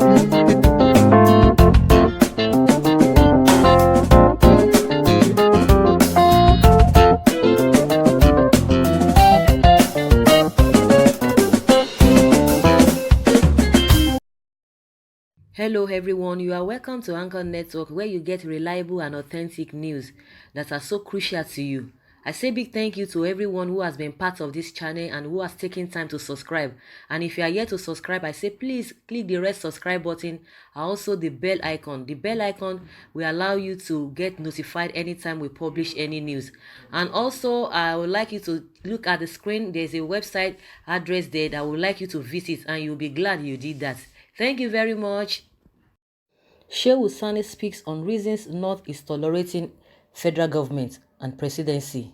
Hello everyone, you are welcome to Anchor Network where you get reliable and authentic news that are so crucial to you. I say big thank you to everyone who has been part of this channel and who has taken time to subscribe. And if you are yet to subscribe, I say please click the red subscribe button and also the bell icon. The bell icon will allow you to get notified anytime we publish any news. And also, I would like you to look at the screen. There's a website address there that I would like you to visit and you'll be glad you did that. Thank you very much. Shehu Sani speaks on reasons North is tolerating federal government and presidency.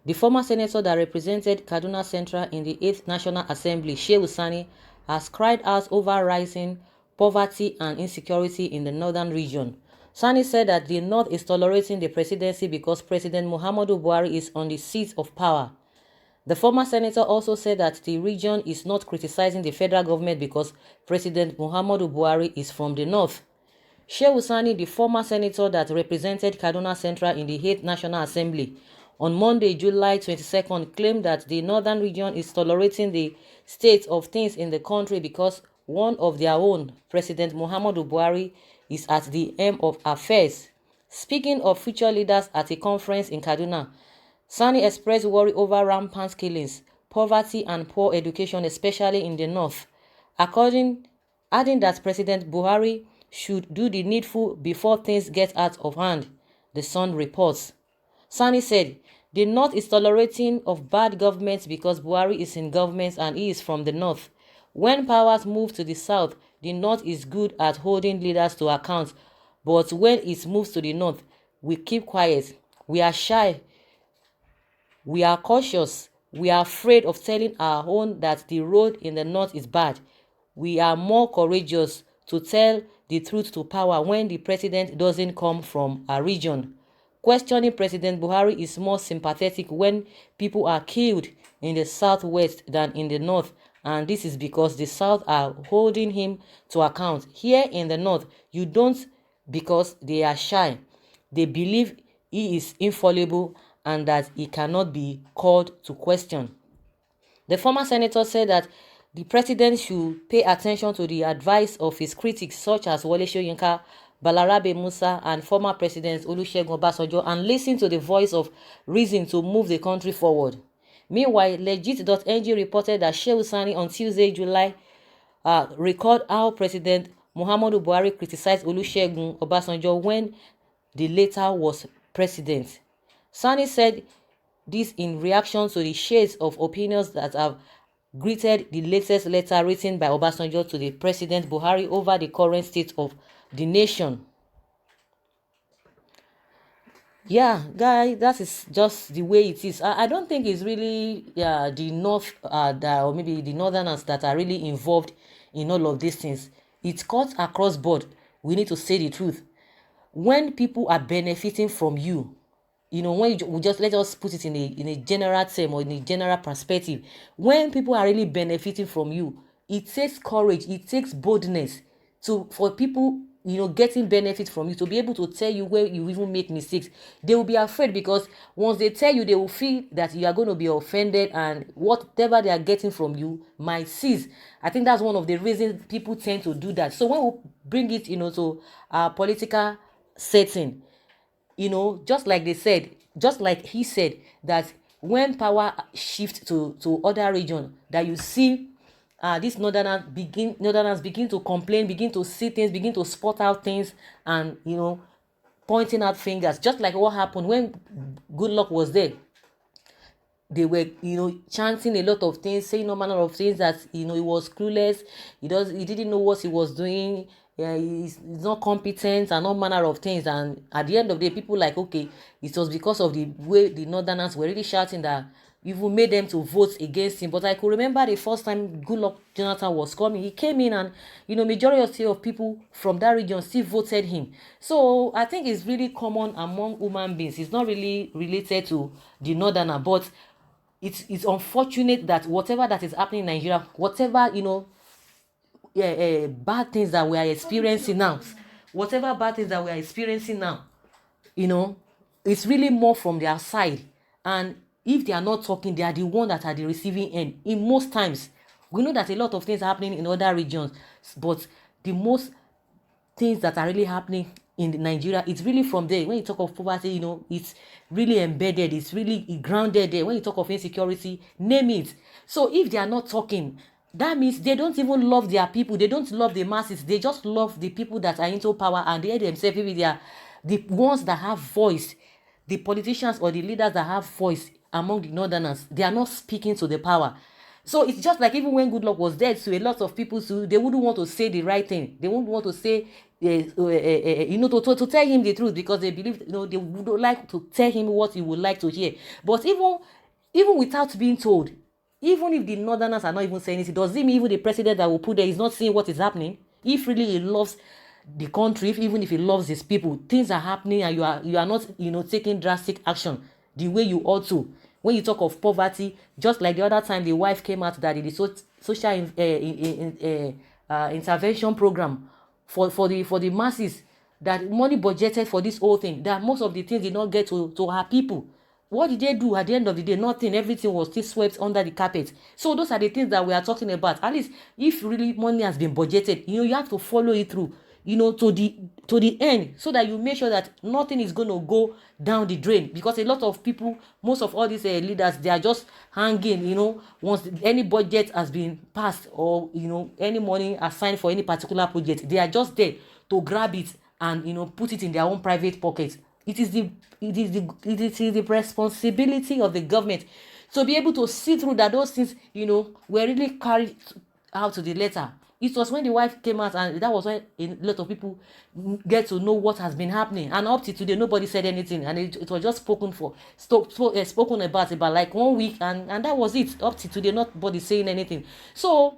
The former senator that represented Kaduna Central in the 8th National Assembly, Shehu Sani, has cried out over rising poverty and insecurity in the northern region. Sani said that the North is tolerating the presidency because President Muhammadu Buhari is on the seat of power. The former senator also said that the region is not criticizing the federal government because President Muhammadu Buhari is from the north. Shehu Sani, the former senator that represented Kaduna Central in the 8th National Assembly, on Monday, July 22nd, claimed that the northern region is tolerating the state of things in the country because one of their own, President Muhammadu Buhari, is at the helm of affairs. Speaking of future leaders at a conference in Kaduna, Sani expressed worry over rampant killings, poverty and poor education, especially in the north, adding that President Buhari should do the needful before things get out of hand, the Sun reports. Sani said, the North is tolerating of bad government because Buhari is in government and he is from the North. When powers move to the South, the North is good at holding leaders to account, but when it moves to the North, we keep quiet. We are shy. We are cautious. We are afraid of telling our own that the road in the North is bad. We are more courageous to tell the truth to power when the president doesn't come from a region. Questioning President Buhari is more sympathetic when people are killed in the southwest than in the north, and this is because the south are holding him to account. Here in the north, you don't, because they are shy. They believe he is infallible and that he cannot be called to question. The former senator said that the president should pay attention to the advice of his critics such as Wole Soyinka, Balarabe Musa, and former presidents Olusegun Obasanjo and listen to the voice of reason to move the country forward. Meanwhile, Legit.ng reported that Shehu Sani on Tuesday, July, recalled how President Muhammadu Buhari criticized Olusegun Obasanjo when the latter was president. Sani said this in reaction to the shades of opinions that have greeted the latest letter written by Obasanjo to the President Buhari over the current state of the nation. Yeah, guys, that is just the way it is. I don't think it's really the North or maybe the Northerners that are really involved in all of these things. It's cut across board. We need to say the truth. When people are benefiting from you, when we just let us put it in a general term or in a general perspective, when people are really benefiting from you, it takes courage, it takes boldness for people getting benefit from you to be able to tell you where you even make mistakes. They will be afraid because once they tell you, they will feel that you are going to be offended and whatever they are getting from you might cease. I think that's one of the reasons people tend to do that. So when we bring it to our political setting, just like he said that when power shifts to other region, that you see these northerners begin to complain, begin to see things, begin to spot out things, and pointing out fingers, just like what happened when Goodluck was there. They were chanting a lot of things, saying all manner of things, that he was clueless, he didn't know what he was doing, he's not competent, and all manner of things. And at the end of the day, people like, okay, it was because of the way the northerners were really shouting that even made them to vote against him. But I could remember the first time Goodluck Jonathan was coming, he came in and majority of people from that region still voted him. So I think it's really common among human beings. It's not really related to the northerner, but it's unfortunate that whatever that is happening in Nigeria, whatever bad things that we are experiencing now, whatever bad things that we are experiencing now, you know, it's really more from their side. And if they are not talking, they are the one that are the receiving end. In most times, we know that a lot of things are happening in other regions, but the most things that are really happening in Nigeria, it's really from there. When you talk of poverty, you know, it's really embedded, it's really grounded there. When you talk of insecurity, name it. So if they are not talking, that means they don't even love their people, they don't love the masses, they just love the people that are into power, and they themselves, maybe they are the ones that have voice, the politicians or the leaders that have voice among the northerners, they are not speaking to the power. So it's just like even when Goodluck was dead, so a lot of people, so they wouldn't want to say the right thing. They wouldn't want to say, you know, to tell him the truth, because they believe, you know, they would like to tell him what he would like to hear. But even without being told, even if the northerners are not even saying it, does it mean even the president that will put there is not seeing what is happening? If really he loves the country, even if he loves his people, things are happening and you are not, you know, taking drastic action the way you ought to. When you talk of poverty, just like the other time the wife came out that it is social intervention program for the masses, that money budgeted for this whole thing, that most of the things did not get to her people. What did they do at the end of the day? Nothing. Everything was still swept under the carpet. So those are the things that we are talking about. At least if really money has been budgeted, you know, you have to follow it through, you know, to the end, so that you make sure that nothing is going to go down the drain. Because a lot of people, most of all these leaders, they are just hanging, you know, once any budget has been passed, or, you know, any money assigned for any particular project, they are just there to grab it and, you know, put it in their own private pockets. It is the responsibility of the government to be able to see through that those things, you know, were really carried out to the letter. It was when the wife came out, and that was when a lot of people get to know what has been happening. And up to today, nobody said anything, and it was just spoken about like 1 week, and that was it. Up to today, nobody saying anything. So,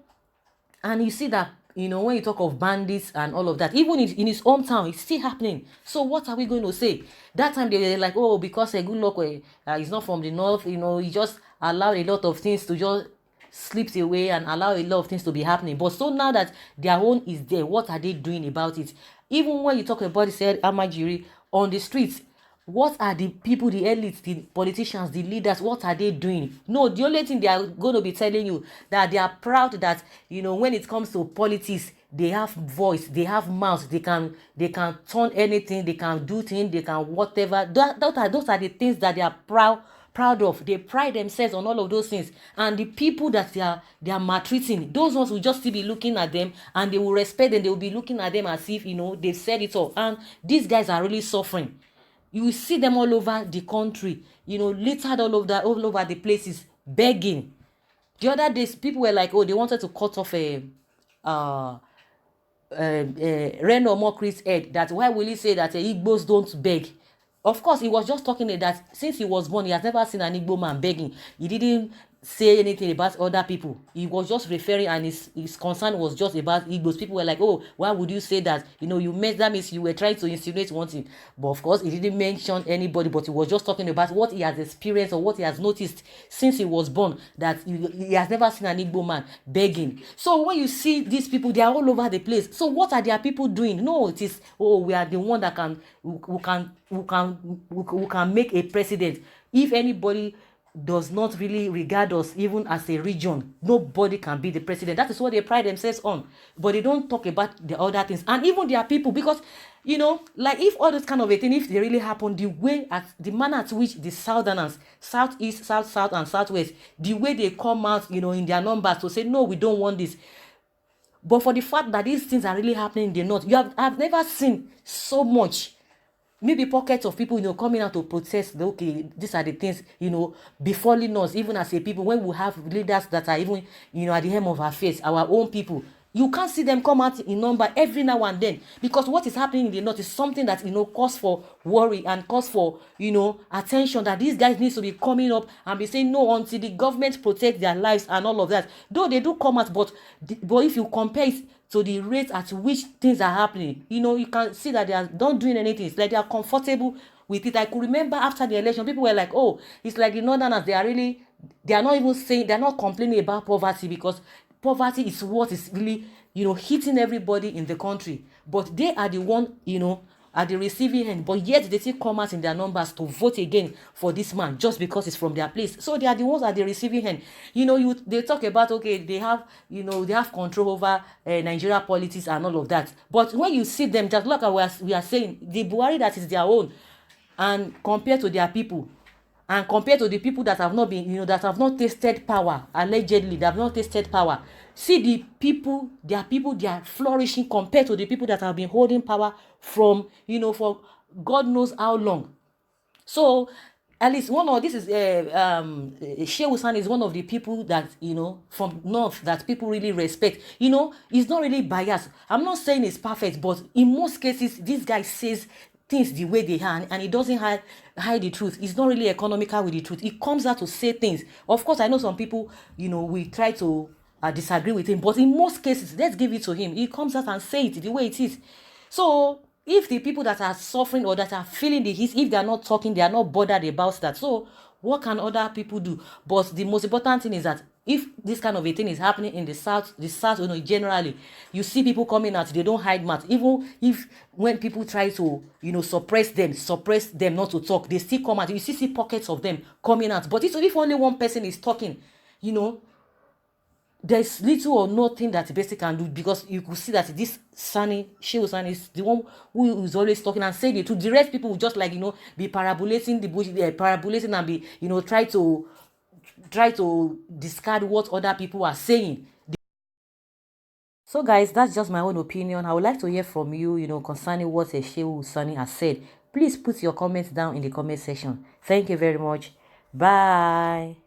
and you see that, you know, when you talk of bandits and all of that, even in his hometown, it's still happening. So what are we going to say? That time they were like, oh, because a Goodluck is not from the north, you know, he just allowed a lot of things to just slips away and allow a lot of things to be happening. But so now that their own is there, what are they doing about it? Even when you talk about the said Amajiri on the streets, what are the people, the elites, the politicians, the leaders, what are they doing? No, the only thing they are going to be telling you, that they are proud that, you know, when it comes to politics, they have voice, they have mouth, they can turn anything, they can do things, they can whatever. Those are the things that they are proud of. They pride themselves on all of those things. And the people that they are maltreating, those ones will just still be looking at them, and they will respect them. They will be looking at them as if, you know, they've said it all. And these guys are really suffering. You will see them all over the country, you know, littered all over the places, begging. The other days, people were like, oh, they wanted to cut off Reno Mokri's head. That why will he say that Igbos don't beg? Of course, he was just talking that since he was born, he has never seen an Igbo man begging. He didn't say anything about other people. He was just referring, and his concern was just about Igbos. People were like, oh, why would you say that? You know, that means you were trying to insinuate one thing. But of course, he didn't mention anybody, but he was just talking about what he has experienced or what he has noticed since he was born, that he has never seen an Igbo man begging. So when you see these people, they are all over the place. So what are their people doing? No, it is, oh, we are the one that who can make a president. If anybody does not really regard us even as a region, nobody can be the president. That is what they pride themselves on. But they don't talk about the other things, and even their people, because, you know, like if all this kind of a thing, if they really happen, the manner at which the southerners, southeast, south and southwest, the way they come out, you know, in their numbers to say, no, we don't want this. But for the fact that these things are really happening in the north, I've never seen so much, maybe pockets of people, you know, coming out to protest. Okay, these are the things, you know, befalling us, even as a people. When we have leaders that are even, you know, at the hem of our face, our own people, you can't see them come out in number every now and then, because what is happening in the north is something that, you know, cause for worry and cause for, you know, attention, that these guys need to be coming up and be saying no until the government protect their lives and all of that. Though they do come out, but if you compare it to the rate at which things are happening, you know, you can see that they are not doing anything. It's like they are comfortable with it. I could remember after the election, people were like, oh, it's like the northerners, they are not even saying, they're not complaining about poverty, because poverty is what is really, hitting everybody in the country. But they are the one, at the receiving end, but yet they still come out in their numbers to vote again for this man just because it's from their place. So they are the ones at the receiving end. They talk about, okay, they have control over Nigeria politics and all of that. But when you see them, just look at what we are saying, the Buhari that is their own, and compared to their people, and compared to the people that have not been, that have not tasted power, allegedly, they have not tasted power. See the people, they are flourishing compared to the people that have been holding power from, for God knows how long. So, at least Shehu Sani is one of the people that, from North that people really respect. He's not really biased. I'm not saying it's perfect, but in most cases, this guy says things the way they are, and he doesn't hide the truth. He's not really economical with the truth. He comes out to say things. Of course, I know some people, we try to disagree with him, but in most cases, let's give it to him. He comes out and say it the way it is. So if the people that are suffering or that are feeling the heat, if they are not talking, they are not bothered about that. So what can other people do? But the most important thing is that if this kind of a thing is happening in the south, generally, you see people coming out, they don't hide mouth. Even if when people try to, suppress them not to talk, they still come out. You see pockets of them coming out. But if only one person is talking, there's little or nothing that the person can do, because you could see that this Shehu Sani is the one who is always talking and saying it. To the rest, people will just be parabolating the bush, parabolating and be try to discard what other people are saying. So guys, that's just my own opinion. I would like to hear from you, concerning what Shehu Sani has said. Please put your comments down in the comment section. Thank you very much. Bye.